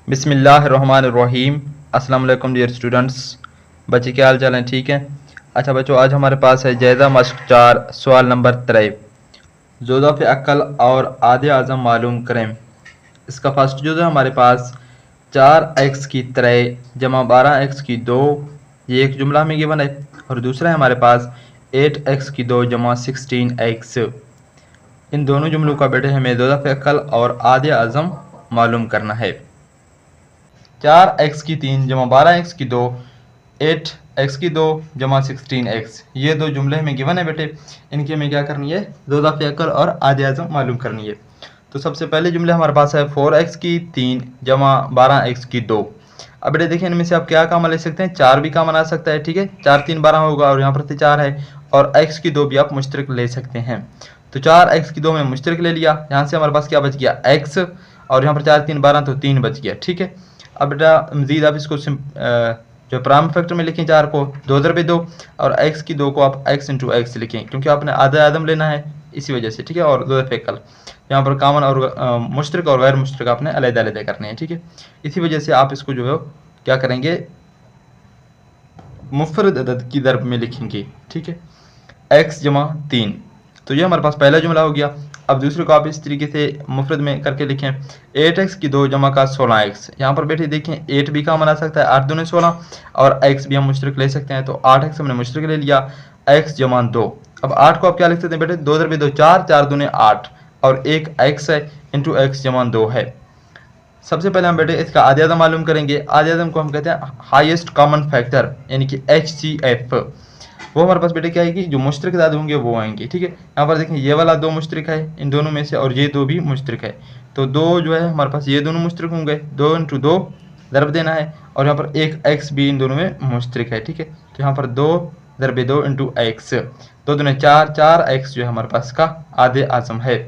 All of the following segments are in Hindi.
बिस्मिल्लाहिर्रहमानिर्रहीम। अस्सलाम वालेकुम डियर स्टूडेंट्स। बच्चे क्या हाल चाल हैं? ठीक है। अच्छा बच्चों, आज हमारे पास है जायज़ा मश्क 4 सवाल नंबर 13। ज़ोज़फ़ अक्ल और आधे आज़म मालूम करें। इसका फर्स्ट जो है हमारे पास 4x की 13 जमा 12x की 2, ये एक जुमला में गिवन है। और दूसरा है हमारे पास 8x की 2 जमा 16x। इन दोनों जुमलों का बेटे हमें ज़ोज़फ़ अक्ल और आधे आज़म मालूम करना है। 4x की 3 जमा 12x की 2, 8x की 2 जमा 16x, ये दो जुमले हमें गिवन है बेटे। इनकी हमें क्या करनी है? ज़ोज़फ़ अक्ल और आधे आज़म मालूम करनी है। तो सबसे पहले जुमले हमारे पास है 4x की 3 जमा 12x की 2। अब बेटे देखिए, इनमें से आप क्या कामन ले सकते हैं? 4 भी कामन आ सकता है। ठीक है, 4 3 12 होगा और यहाँ पर 4 है, और x की 2 भी आप मुश्तरक ले सकते हैं। तो 4x की 2 में मुश्तरक ले लिया, यहाँ से हमारे पास क्या बच गया? x, और यहाँ पर 4 3 12 तो 3 बच गया। ठीक है। अब बेटा मज़ीद आप इसको जो प्राइम फैक्टर में लिखें 4 को 2 दरबे 2, और x की 2 को आप x इंटू एक्स लिखें, क्योंकि आपने आधा आदम लेना है इसी वजह से। ठीक है। और ज़ोज़फ़ अक्ल यहाँ पर कामन और मुश्तरक और गैर मुश्तरक आपने अलग-अलग करने हैं। ठीक है। इसी वजह से आप इसको जो है क्या करेंगे? मुफरद अदद की दरब में लिखेंगे। ठीक है, x जमा 3। तो ये हमारे पास पहला जुमला हो गया। अब दूसरे को आप इस तरीके से मुफरद में करके लिखें, 8x की 2 जमा का 16x। यहाँ पर बेटे देखें 8 भी कामन आ सकता है, 8 दूनी 16, और x भी हम मुश्तरक ले सकते हैं। तो 8x हमने मुश्तरक ले लिया, x जमा 2। अब 8 को आप क्या लिख सकते हैं बेटे? 2 दरबे 2 4, 4 दूनी 8, और एक x है इंटू एक्स जमा 2 है। सबसे पहले हम बेटे इसका आधे आदम मालूम करेंगे। आधे आदम को हम कहते हैं हाईएस्ट कॉमन फैक्टर, यानी कि HCF। वो हमारे पास बेटे क्या आएगी? जो मुश्तरक आदे होंगे वो आएंगे। ठीक है। यहाँ पर देखें ये वाला 2 मुश्तरक है इन दोनों में से, और ये 2 भी मुश्तरक है। तो 2 जो है हमारे पास ये दोनों मुश्तरक होंगे, 2 इंटू 2 ज़रब देना है, और यहाँ पर एक x भी इन दोनों में मुश्तरक है। ठीक है। तो यहाँ पर 2 ज़रब 2 इंटू एक्स, 2 दूने 4, 4x जो है हमारे पास का आधे आज़म है।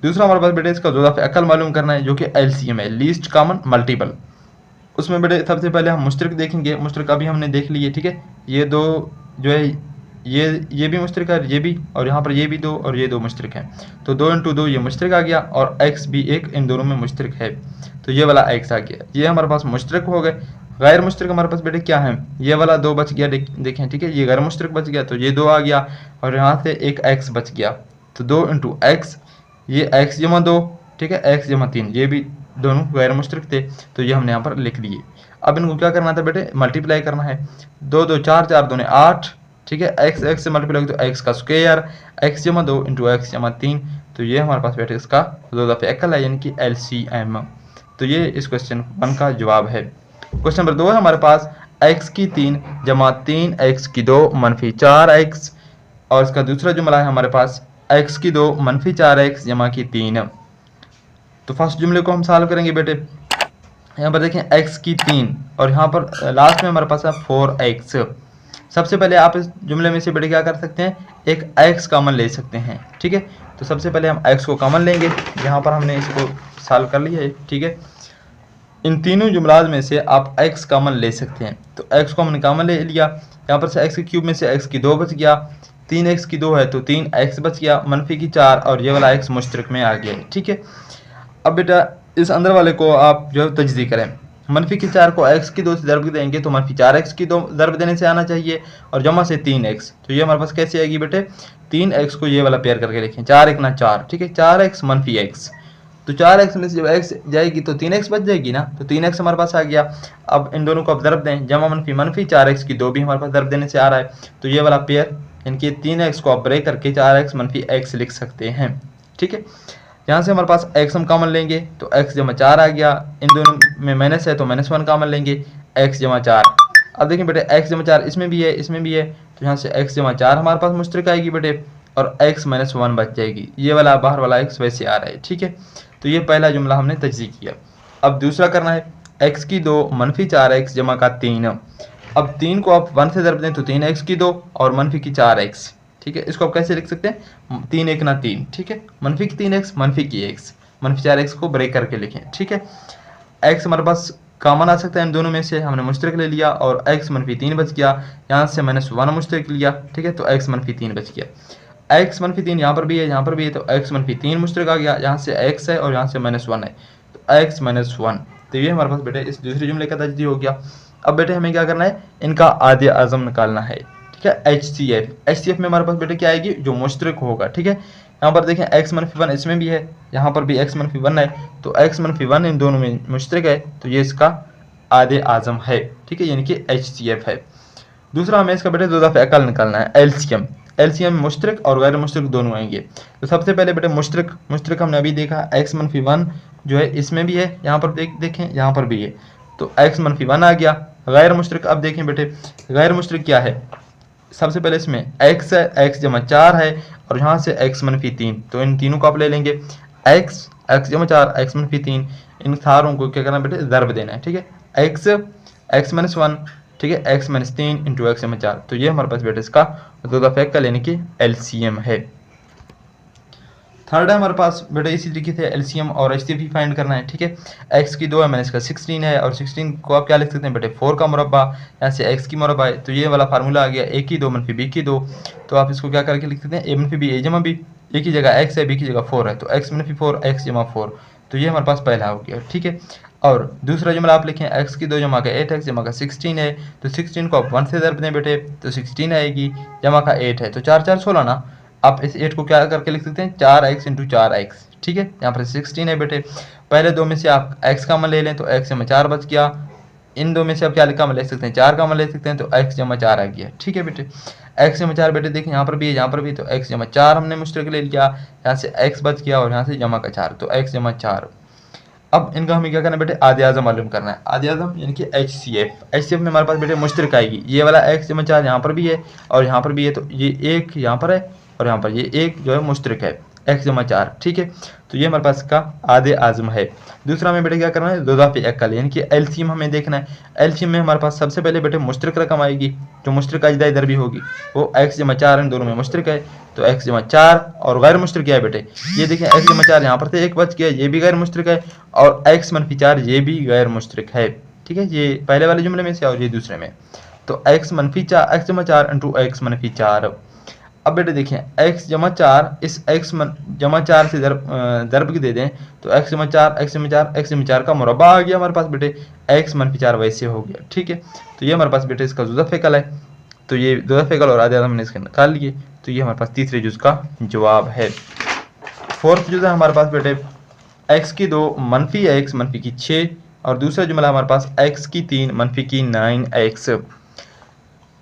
दूसरा हमारे पास बेटे इसका ज़ोज़फ़ अक्ल मालूम करना है, जो कि LCM है, लीस्ट कॉमन मल्टीपल। उसमें बेटे सबसे पहले हम मुश्तरक देखेंगे। मुश्तरक अभी हमने देख लिए। ठीक है। ये 2 जो है ये भी मुश्तरक है, ये भी, और यहाँ पर ये भी 2 और ये 2 मुश्तरक हैं। तो 2 इंटू 2 ये मुश्तरक आ गया, और x भी एक इन दोनों में मुश्तरक है, तो ये वाला x आ गया। ये हमारे पास मुश्तरक हो गए। गैर मुश्तरक हमारे पास बेटे क्या है? ये वाला 2 बच गया, देखें। ठीक है, ये गैर मुश्तरक बच गया, तो ये 2 आ गया, और यहाँ से एक x बच गया। तो 2 इंटू एक्स, ये x जमा 2, ठीक है, x जमा 3, ये भी दोनों गैर मुश्तरक थे, तो ये हमने यहाँ पर लिख लिए। अब इनको क्या करना था बेटे? मल्टीप्लाई करना है। 2 2 4, 4 दूने 8, ठीक है, x से मल्टीप्लाई तो x का स्क्वायर, x जमा 2 इंटू एक्स जमा 3, तो ये हमारे पास बेटे इसका ज़ोज़फ़ अक्ल है, यानी कि LCM। तो ये इस क्वेश्चन 1 का जवाब है। क्वेश्चन नंबर 2 है हमारे पास x की 3 जमा 3x की 2 मनफी 4x, और इसका दूसरा जुमला है हमारे पास x की 2 मनफी 4x जमा की 3। तो फर्स्ट जुमले को हम सॉल्व करेंगे बेटे। यहाँ पर देखें x की 3, और यहाँ पर लास्ट में हमारे पास है 4x। सबसे पहले आप इस जुमले में से बेटे क्या कर सकते हैं? एक x कॉमन ले सकते हैं। ठीक है। तो सबसे पहले हम x को कॉमन लेंगे। यहाँ पर हमने इसको सॉल्व कर लिया है। ठीक है। इन तीनों जुमलात में से आप x कॉमन ले सकते हैं, तो x को हमने कॉमन ले लिया। यहाँ पर से x के क्यूब में से x की 2 बच गया, 3x की 2 है तो 3x बच गया, मनफी की 4, और ये वाला x मुश्तरक में आ गया है। ठीक है। अब बेटा इस अंदर वाले को आप जो है तजदी करें। मनफी की 4 को x की 2 से ज़रब देंगे तो मनफी 4x की 2 ज़रब देने से आना चाहिए, और जमा से 3x, तो ये हमारे पास कैसे आएगी बेटे? 3x को ये वाला पेयर करके लिखें, 4 1 ना 4, ठीक है, 4x मनफी x। तो 4x में से जब x जाएगी तो 3x बच जाएगी ना, तो 3x हमारे पास आ गया। अब इन दोनों को आप ज़रब दें, जमा मनफी 4x की 2 भी हमारे पास ज़रब देने से आ रहा है, तो ये वाला पेयर, इनके 3x को आप ब्रेक करके 4x मनफी x लिख सकते हैं। ठीक है। यहाँ से हमारे पास x हम कॉमन लेंगे तो x जमा 4 आ गया, इन दोनों में माइनस है तो -1 कॉमन लेंगे, x जमा 4। अब देखें बेटे x जमा 4 इसमें भी है, इसमें भी है, तो यहाँ से x जमा 4 हमारे पास मुश्तरक आएगी बेटे, और x -1 बच जाएगी। ये वाला बाहर वाला x वैसे आ रहा है। ठीक है। तो ये पहला जुमला हमने तजज़ी किया। अब दूसरा करना है, x की 2 मनफी 4x जमा का 3। अब 3 को आप 1 से ज़रब दें तो 3x की 2 और मनफी की 4x। ठीक है। इसको आप कैसे लिख सकते हैं? 3 1 ना 3, ठीक है, मनफी की 3x मनफी की x, मनफी 4x को ब्रेक करके लिखें। ठीक है। x हमारे पास कॉमन आ सकता है इन दोनों में से, हमने मुश्तरक ले लिया, और x मनफी 3 बच गया, यहाँ से -1 मुश्तरक लिया। ठीक है। तो x मनफी 3 बच गया, x मनफी 3 यहाँ पर भी है, यहाँ पर भी है, तो x मनफी 3 मुश्तरक आ गया, यहाँ से x है और यहाँ से -1 है, तो x -1, तो ये हमारे पास बेटे इस दूसरे जुमले का तजदीद हो गया। अब बेटे हमें क्या करना है, इनका आदे आज़म निकालना है। ठीक है, HCF में हमारे पास बेटे क्या आएगी, जो मुश्तरक होगा। ठीक है, यहाँ पर देखें x-1 इसमें भी है, यहाँ पर भी x-1 है, तो x-1 इन दोनों में मुश्तरक है, तो ये इसका आदे आज़म है। ठीक है, यानी कि HCF है। दूसरा हमें इसका बेटे दो दफ़े अकल निकालना है, LCM मुश्तरक और गैर मुश्तरक दोनों आएंगे। तो सबसे पहले बेटे मुश्तरक हमने अभी देखा x-1 जो है इसमें भी है, यहाँ पर देखें यहाँ पर भी है, तो x-1 आ गया। गैर मुश्तरक अब देखें बेटे, गैर मुश्तरक क्या है, सबसे पहले इसमें x है, x जमा 4 है, और यहाँ से x-3, तो इन तीनों को आप ले लेंगे, x जमा 4 x-3, इन सारों को क्या करना बेटे, ज़र्ब देना है। ठीक है, x-1, ठीक है, x-3 इंटू x जमा 4, तो ये हमारे पास बेटे इसका दो दफ़े अकल यानी कि LCM है। थर्ड है हमारे पास बेटे इसी तरीके से LCM और HCF फाइंड करना है। ठीक है, x की 2 है, मैंने इसका 16 है, और 16 को आप क्या लिख सकते हैं बेटे, 4 का मुरब्बा, यहाँ से x की मुरब्बा है, तो ये वाला फार्मूला आ गया a की 2 मनफी b की 2, तो आप इसको क्या करके लिख सकते हैं, a मनफी b a जमा b, a की जगह x है, b की जगह 4 है, तो x मनफी 4 x जमा 4, तो ये हमारे पास पहला हो गया। ठीक है, और दूसरा जुमला आप लिखें, x की 2 जमा का 8 x जमा का 16 है, तो 16 को आप 1 से ज़र्ब दें बेटे, तो 16 आएगी, जमा का 8 है, तो 4 4 16 ना, आप इस 8 को क्या करके लिख सकते हैं, 4x इंटू 4x। ठीक है, यहाँ पर 16 है बेटे, पहले दो में से आप x का मान ले लें, तो x जमा 4 बच गया, इन दो में से आप क्या का मान ले सकते हैं, 4 का मान ले सकते हैं, तो x जमा 4 आ गया। ठीक है बेटे, x जमा 4 बेटे देखें यहाँ पर भी है, यहाँ पर भी, तो x जमा 4 हमने मुश्तरक ले लिया, यहाँ से x बच गया, और यहाँ से जमा का 4, तो x जमा 4। अब इनका हमें क्या करना है बेटे, आदे आज़म मालूम करना है। आदे आज़म यानी कि HCF में हमारे पास बेटे मुश्तरक आएगी, ये वाला x जमा 4 यहाँ पर भी है और यहाँ पर भी है, तो ये एक यहाँ पर है और यहाँ पर ये एक जो है मुश्तरक है, x जमा 4। ठीक है, तो ये हमारे पास इसका आदे आज़म है। दूसरा हमें बेटे क्या करना है, दो दफ़े अकल यानी कि LCM हमें देखना है। LCM में हमारे पास सबसे पहले बेटे मुश्तरक रकम आएगी, जो मुश्तरक अजदाई दर भी होगी, वो x जमा 4 इन दोनों में मुश्तरक है, तो x जमा 4, और गैर मुश्तरक क्या है बेटे, ये देखें x जमा 4 यहाँ पर से एक बच गया, ये भी गैर मुश्तरक है, और x मनफी 4 ये भी गैर मुश्तरक है। ठीक है, ये पहले वाले जुमले में से और ये दूसरे में, तो x जमा 4 इंटू x मनफी 4। अब बेटे देखें x जमा 4 इस x जमा 4 से ज़र्ब की दे दें, तो x जमा 4 का मुरब्बा आ गया हमारे पास बेटे, x मनफी 4 वैसे हो गया। ठीक है, तो ये हमारे पास बेटे इसका दो दफ़े अकल है, तो ये दो दफ़े अकल और आधे हमने इसके निकाल लिए, तो ये हमारे पास तीसरे जुज़ का जवाब है। फोर्थ जुज़ है हमारे पास बेटे x की 2 मनफी x मनफी की 6, और दूसरा जुमला हमारे पास x की 3 मनफी की 9x।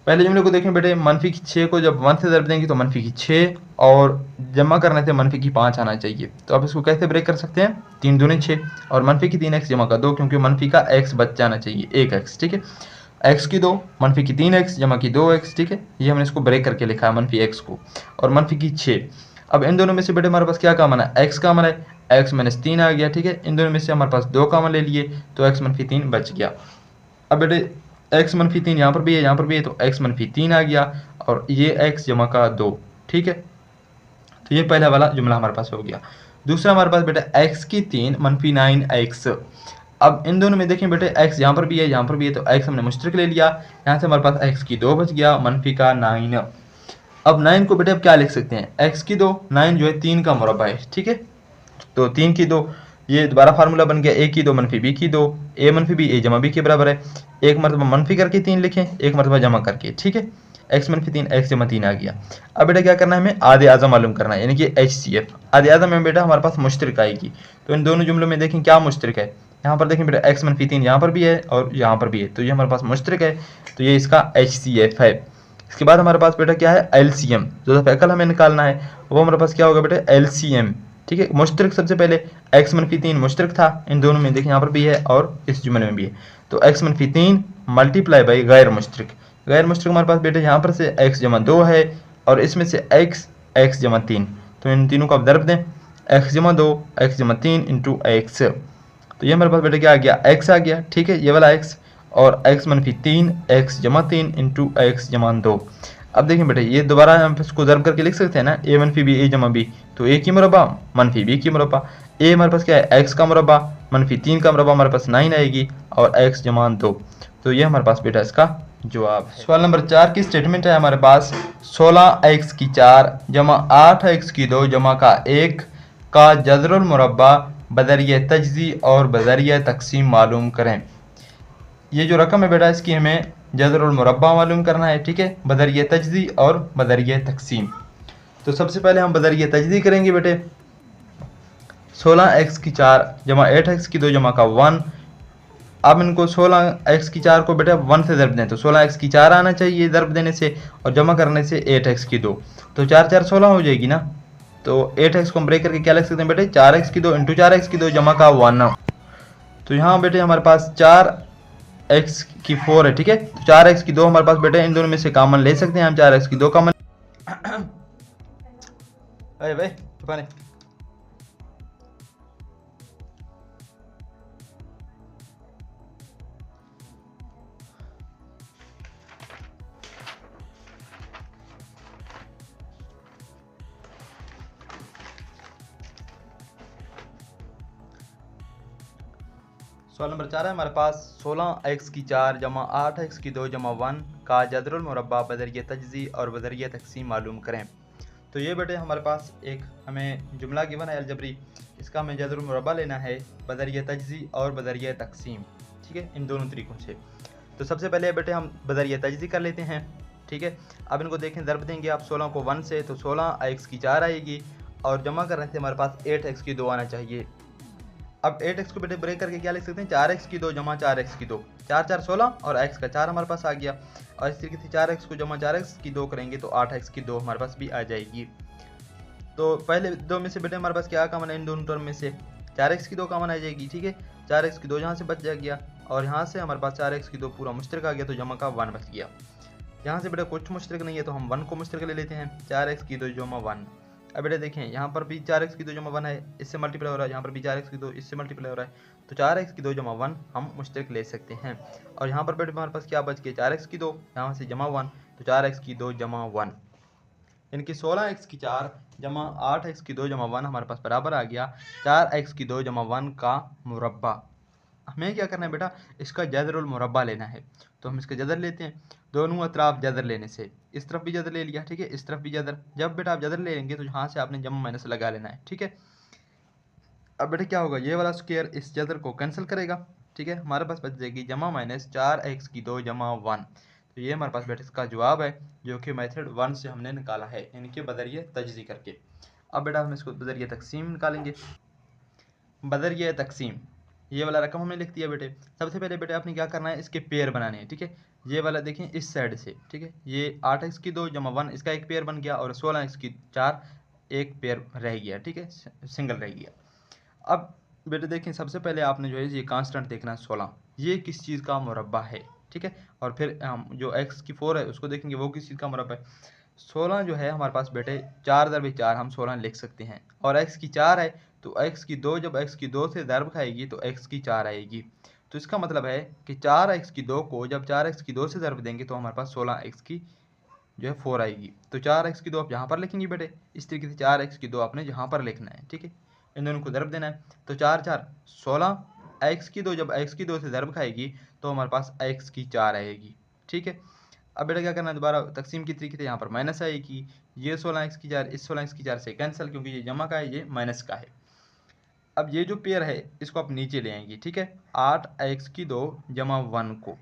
पहले जुमले को देखें बेटे, मनफी की 6 को जब 1 से ज़र्ब देंगे तो मनफी की 6, और जमा करने से मनफी की 5 आना चाहिए, तो आप इसको कैसे ब्रेक कर सकते हैं, 3 दूनी 6, और मनफी की 3x जमा का 2, क्योंकि मनफी का x बच जाना चाहिए, 1x। ठीक है, x की 2 मनफी की 3x जमा की 2x। ठीक है, ये हमने इसको ब्रेक करके लिखा है मनफी x को, और मनफी की 6। अब इन दोनों में से बेटे हमारे पास क्या कामन है, x कामन है, x माइनस 3 आ गया। ठीक है, इन दोनों में से हमारे पास 2 कामन ले लिए, तो x मनफी 3 बच गया। अब बेटे x मनफी 3 यहाँ पर भी है, यहाँ पर भी है, तो x मनफी 3 आ गया, और ये x जमा का 2। ठीक है, तो ये पहला वाला जुमला हमारे पास हो गया। दूसरा हमारे पास बेटा x की 3 मनफी 9x। अब इन दोनों में देखें बेटे x यहाँ पर भी है, यहाँ पर भी है, तो x हमने मुश्तरक ले लिया, यहाँ से हमारे पास x की 2 बच गया, मनफी का 9। अब 9 को बेटे अब क्या लिख सकते हैं, x की 2, 9 जो है 3 का मुरब्बा है। ठीक है, तो 3 की 2, ये दोबारा फार्मूला बन गया, a की 2 मनफी b की 2, a मनफी b a जमा b के बराबर है, एक मरतबा मनफी करके 3 लिखें, एक मरतबा जमा करके। ठीक है, x मनफी 3 x जमा 3 आ गया। अब बेटा क्या करना है, हमें आदे आज़म मालूम करना है, यानी कि HCF। आदे आज़म में बेटा हमारे पास मुश्तरक आएगी, तो इन दोनों जुमलों में देखें क्या मुश्तरक है, यहाँ पर देखें बेटा x मनफी 3 यहाँ पर भी है और यहाँ पर भी है, तो ये हमारे पास मुश्तरक है, तो ये इसका HCF है। इसके बाद हमारे पास बेटा क्या है, LCM, जो दफ़ा अकल हमें निकालना है, वो हमारे पास क्या होगा बेटा, LCM। ठीक है, मुश्तरक सबसे पहले x मनफी 3 मुश्तरक था, इन दोनों में देखें यहाँ पर भी है और इस जुमले में भी है, तो x मनफी 3 मल्टीप्लाई बाई गैर मुश्तरक। गैर मुश्तरक हमारे पास बेटे यहाँ पर से x जमा 2 है, और इसमें से x जमा 3, तो इन तीनों को आप ज़र्ब दें, x जमा 2 x जमा 3 इंटू x, तो ये हमारे पास बेटे क्या आ गया, x आ गया। ठीक है, ये वाला x, और x मनफी 3 x जमा 3 इंटू x जमा 2। अब देखें बेटे ये दोबारा हम इसको ज़र्ब करके लिख सकते हैं ना, a मनफी b a जमा b, तो a की मुरब्बा मनफी b की मुरब्बा, a हमारे पास क्या है x का मुरब्बा, मनफी 3 का मुरब्बा हमारे पास 9 आएगी, और x जमा 2, तो ये हमारे पास बेटा इसका जवाब है। सवाल नंबर 4 की स्टेटमेंट है हमारे पास, 16x की 4 जमा 8x की 2 जमा का 1 का जज़रुल मुरब्बा बदरिया तजज़ी और बदरिया तकसीम मालूम करें। ये जो रकम है बेटा इसकी हमें जदरुल मुरब्बा मालूम करना है, ठीक है, बदरिया तजज़ी और बदरिया तकसीम। तो सबसे पहले हम बदरिया तजज़ी करेंगे बेटे। 16x की 4 जमा 8x की 2 जमा का 1। अब इनको 16x की 4 को बेटा 1 से ज़रब दें तो 16x की 4 आना चाहिए ज़रब देने से, और जमा करने से 8x की 2, तो 4 4 16 हो जाएगी ना। तो 8x को हम ब्रेक करके क्या लिख सकते हैं बेटे, 4x की 2 इंटू 4x की 2 जमा का 1। तो यहाँ बेटे हमारे पास 4x की 4 है, ठीक है, तो 4x की 2 हमारे पास बेटे इन दोनों में से कॉमन ले सकते हैं हम, 4x की 2 कॉमन। अरे भाई छुपाने। सवाल नंबर 4 है हमारे पास 16x की 4 जमा 8x की 2 जमा 1 का जदरुल मुरब्बा बदरिया तजज़ी और बदरिया तकसीम मालूम करें। तो ये बेटे हमारे पास एक हमें जुमला गिवन है अलजबरी, इसका हमें जदरुल मुरब्बा लेना है बदरिया तजज़ी और बदरिया तकसीम, ठीक है, इन दोनों तरीक़ों से। तो सबसे पहले बेटे हम बदरिया तजज़ी कर लेते हैं, ठीक है। अब इनको देखें, ज़रब देंगे आप 16 को 1 से तो 16x की 4 आएगी, और जमा करने से हमारे पास 8x की 2 आना चाहिए। अब 8x को बेटे ब्रेक करके क्या लिख सकते हैं, 4x की 2 जमा 4x की 2, 4 4 16 और x का 4 हमारे पास आ गया। और इस तरीके से 4x को जमा 4x की 2 करेंगे तो 8x की 2 हमारे पास भी आ जाएगी। तो पहले दो में से बेटे हमारे पास क्या कॉमन है, इन दोनों टर्म में से 4x की 2 कॉमन आ जाएगी, ठीक है, 4x की 2 यहाँ से बच जा गया, और यहाँ से हमारे पास 4x की 2 पूरा मुश्तरक आ गया, तो जमा का 1 बच गया। यहाँ से बेटा कुछ मुश्तरक नहीं है तो हम 1 को मुश्तरक ले लेते हैं, 4x की 2 जमा 1। अब बेटे देखें, यहाँ पर भी 4x की 2 जमा 1 है, इससे मल्टीप्लाई हो रहा है, यहाँ पर भी 4x की 2 इससे मल्टीप्लाई हो रहा है, तो 4x की 2 जमा 1 हम मुश्तरक ले सकते हैं। और यहाँ पर बेटे हमारे पास क्या बच गया, 4x की 2 यहाँ से जमा 1, तो 4x की 2 जमा 1, इनकी 16x की 4 जमा 8x की 2 जमा 1 हमारे पास बराबर आ गया 4x की 2 जमा 1 का मुरब्बा। हमें क्या करना है बेटा, इसका जदरुल मुरब्बा लेना है, तो हम इसका जदर लेते हैं। दोनों अतराफ जदर लेने से इस तरफ भी जदर ले लिया, ठीक है, इस तरफ भी जदर। जब बेटा आप जदर ले लेंगे तो यहाँ से आपने जमा माइनस लगा लेना है, ठीक है। अब बेटा क्या होगा, ये वाला स्क्वायर इस जदर को कैंसिल करेगा, ठीक है, हमारे पास बच जाएगी जमा माइनस 4x की 2 जमा 1। तो ये हमारे पास बेटा इसका जवाब है, जो कि मेथड 1 से हमने निकाला है, इनके बदरिया तजज़ी करके। अब बेटा हम इसको बदरिया तकसीम निकालेंगे। बदरिया तकसीम, ये वाला रकम हमने लिख दिया बेटे। सबसे पहले बेटे आपने क्या करना है, इसके पेयर बनाने हैं, ठीक है। ये वाला देखें इस साइड से, ठीक है, ये 8x की 2 जमा 1 इसका एक पेयर बन गया, और 16x की 4 एक पेयर रह गया, ठीक है, सिंगल रह गया। अब बेटे देखें, सबसे पहले आपने जो है ये कांस्टेंट देखना है 16, ये किस चीज़ का मुरब्बा है, ठीक है। और फिर हम जो x की 4 है उसको देखेंगे वो किस चीज़ का मुरब्बा है। 16 जो है हमारे पास बेटे 4 दरबे 4 हम 16 लिख सकते हैं, और x की 4 है तो x की 2 जब x की 2 से ज़रब खाएगी तो x की 4 आएगी। तो इसका मतलब है कि 4x की 2 को जब 4x की 2 से ज़रब देंगे तो हमारे पास 16x की जो है 4 आएगी। तो 4x की 2 आप यहाँ पर लिखेंगे बेटे, इस तरीके से 4x की 2 आपने यहाँ पर लिखना है, ठीक है, इन दोनों को ज़रब देना है। तो 4 4 16, x की 2 जब x की 2 से ज़रब खाएगी तो हमारे पास x की 4 आएगी, ठीक है। अब बेटा क्या करना है, दोबारा तकसीम की तरीके से यहाँ पर माइनस आएगी, ये 16x की 4 इस 16x की 4 से कैंसिल, क्योंकि ये जमा का है ये माइनस का है। अब ये जो पेयर है इसको आप नीचे ले आएंगे, ठीक है, 8x की 2 जमा 1 को,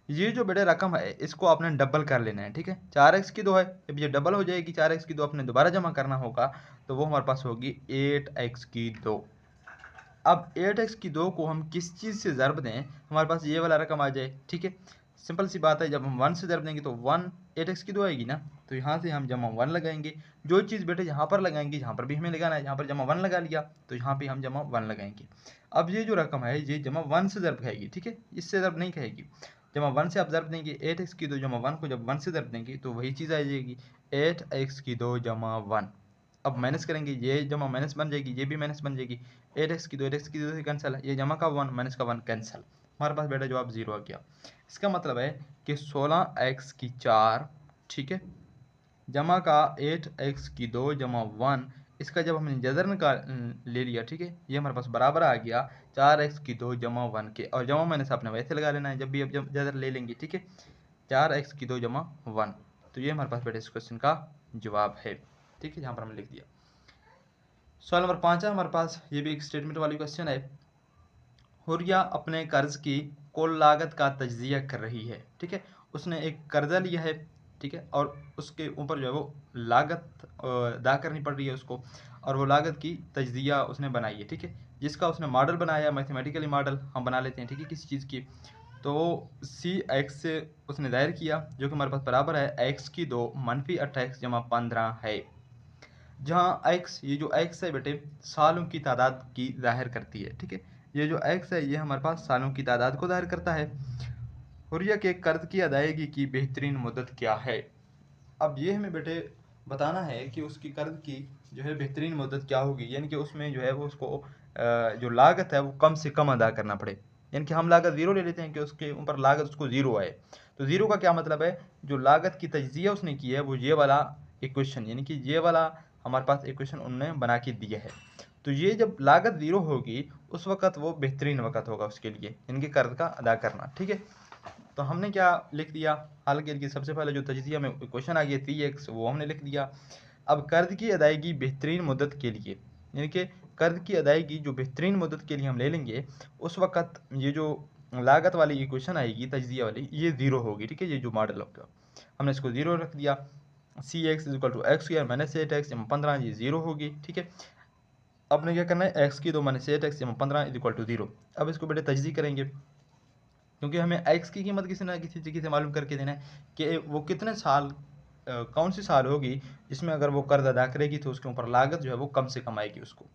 ये जो बेटे रकम है इसको आपने डबल कर लेना है, ठीक है, 4x की 2 है, जब ये डबल हो जाएगी 4x की 2 आपने दोबारा जमा करना होगा, तो वो हमारे पास होगी 8x की 2। अब 8x की 2 को हम किस चीज़ से ज़रब दें, हमारे पास ये वाला रकम आ जाए, ठीक है, सिंपल सी बात है, जब हम 1 से ज़रब देंगे तो 1 8x की 2 आएगी ना, तो यहाँ से हम जमा 1 लगाएंगे। जो चीज़ बेटे यहाँ पर लगाएंगे, यहाँ पर भी हमें लगाना है, यहाँ पर जमा 1 लगा लिया तो यहाँ पे हम जमा 1 लगाएंगे। अब ये जो रकम है ये जमा 1 से ज़रब खाएगी, ठीक है, इससे ज़रब नहीं खाएगी। जमा 1 से आप ज़रब देंगे 8x की 2 जमा 1 को जब 1 से ज़रब देंगे तो वही चीज़ आ जाएगी 8x की 2 जमा 1। अब माइनस करेंगे, ये जमा माइनस बन जाएगी, ये भी माइनस बन जाएगी, 8x की 2 8x की 2 से कैंसिल है, ये जमा का 1 माइनस का 1 कैंसिल, हमारे पास बेटा जवाब 0 आ गया। इसका मतलब है कि 16x की 4, ठीक है, जमा का 8x की 2 जमा 1, इसका जब हमने जदर निकाल ले लिया, ठीक है, ये हमारे पास बराबर आ गया 4x की 2 जमा 1 के, और जमा माइनस आपने वैसे लगा लेना है जब भी अब जदर ले लेंगे, ठीक है, 4x की 2 जमा 1। तो ये हमारे पास बेटा इस क्वेश्चन का जवाब है, ठीक है, यहाँ पर हमने लिख दिया। सवाल नंबर 5 है हमारे पास, ये भी एक स्टेटमेंट वाली क्वेश्चन है। हुर्रिया अपने कर्ज की कुल लागत का तज्जिया कर रही है, ठीक है। उसने एक कर्जा लिया है, ठीक है, और उसके ऊपर जो है वो लागत अदा करनी पड़ रही है उसको, और वो लागत की तज्जिया उसने बनाई है, ठीक है, जिसका उसने मॉडल बनाया, मैथमेटिकली मॉडल हम बना लेते हैं, ठीक है, किसी चीज़ की। तो सी एक्स से उसने दायर किया, जो कि हमारे पास बराबर है एक्स की 2 मनफी 8x जमा 15 है, जहाँ एक्स, ये जो एक्स है बेटे सालों की तादाद की ज़ाहिर करती है, ठीक है। ये जो एक्स है ये हमारे पास सालों की तादाद को ज़ाहिर करता है। हुर्रिया के कर्ज की अदायगी की बेहतरीन मुद्दत क्या है। अब ये हमें बेटे बताना है कि उसकी कर्ज की जो है बेहतरीन मुद्दत क्या होगी, यानी कि उसमें जो है वो उसको जो लागत है वो कम से कम अदा करना पड़े। यानी कि हम लागत ज़ीरो ले लेते हैं कि उसके ऊपर लागत उसको ज़ीरो आए। तो ज़ीरो का क्या मतलब है, जो लागत की तज्जिया उसने की है वो ये वाला इक्वेशन, यानी कि ये वाला हमारे पास इक्वेशन उन्होंने बना के दिया है। तो ये जब लागत ज़ीरो होगी उस वक़्त वो बेहतरीन वक़्त होगा उसके लिए, यानी कि कर्ज का अदा करना, ठीक है। तो हमने क्या लिख दिया, हल के लिए सबसे पहले जो तजिया में क्वेश्चन आ गया 3x वो हमने लिख दिया। अब कर्ज की अदायगी बेहतरीन मुद्दत के लिए, यानी कि कर्ज की अदायगी जो बेहतरीन मुद्दत के लिए हम ले लेंगे उस वक़्त ये जो लागत वाली इक्वेशन आएगी तजिया वाली ये ज़ीरो होगी, ठीक है, ये जो मॉडल होगा हमने इसको ज़ीरो रख दिया। C x equal to x square minus 8x 15 ये ज़ीरो होगी, ठीक है। अब ने क्या करना है, एक्स की 2 minus 8x 15 equal to zero. अब इसको बेटे तजदी करेंगे, क्योंकि हमें एक्स की कीमत किसी ना किसी तरीके से मालूम करके देना है कि वो कितने साल कौन सी साल होगी जिसमें अगर वो कर्ज अदा करेगी तो उसके ऊपर लागत जो है वो कम से कम आएगी उसको।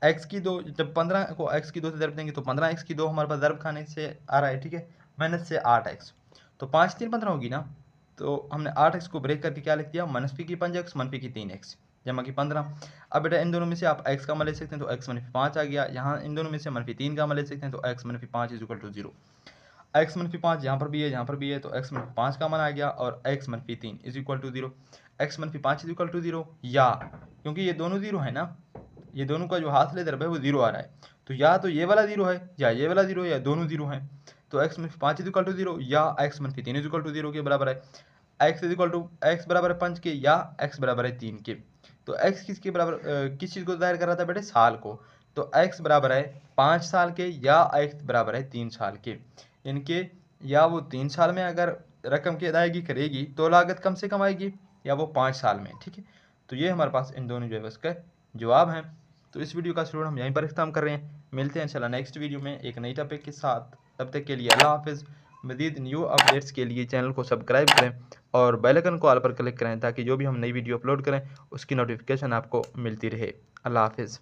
एक्स की 2, जब 15 को एक्स की 2 से ज़रब देंगे तो 15 एक्स की 2 हमारे पास ज़रब खाने से आ रहा है, ठीक है, माइनस से 8x, तो 5 3 15 होगी ना। तो हमने 8x को ब्रेक करके क्या लिख दिया, मनफी की 5x मनफी की 3x जमा की 15। अब बेटा इन दोनों में से आप x का मान ले सकते हैं तो x मनफी 5 आ गया, यहाँ इन दोनों में से मनफी 3 का मान ले सकते हैं तो x मनफी 5 इज इक्वल टू 0। एक्स मनफी 5 यहाँ पर भी है, यहाँ पर भी है, तो एक्स मनफी 5 का मान आ गया और एक्स मनफी 3 इज इक्वल टू 0। एक्स मनफी 5 इज इक्वल टू 0, या क्योंकि ये दोनों 0 है ना, ये दोनों का जो हासिल दरब है वो 0 आ रहा है, तो या तो ये वाला 0 है या ये वाला 0 है या दोनों 0 हैं। तो एक्स मनफी 5 इज इक्वल टू 0 या एक्स मनफी 3 इज इक्वल टू 0 के बराबर है। X is equal to x बराबर है 5 के या एक्स बराबर है 3 के। तो एक्स किसके बराबर किस चीज़ को जाहिर कर रहा था बेटे, साल को। तो एक्स बराबर है 5 साल के या एक्स बराबर है 3 साल के, इनके या वो 3 साल में अगर रकम की अदायगी करेगी तो लागत कम से कम आएगी, या वो 5 साल में, ठीक है। तो ये हमारे पास इन दोनों जो है उसका जवाब हैं। तो इस वीडियो का स्टूडेंट हम यहीं पर इख्तिताम कर रहे हैं, मिलते हैं इंशाल्लाह नेक्स्ट वीडियो में एक नई टॉपिक के साथ। तब तक के लिए अल्लाह हाफिज़। मज़ीद न्यू अपडेट्स के लिए चैनल को सब्सक्राइब करें और बेल आइकन को ऑल पर क्लिक करें ताकि जो भी हम नई वीडियो अपलोड करें उसकी नोटिफिकेशन आपको मिलती रहे। अल्लाह हाफिज़।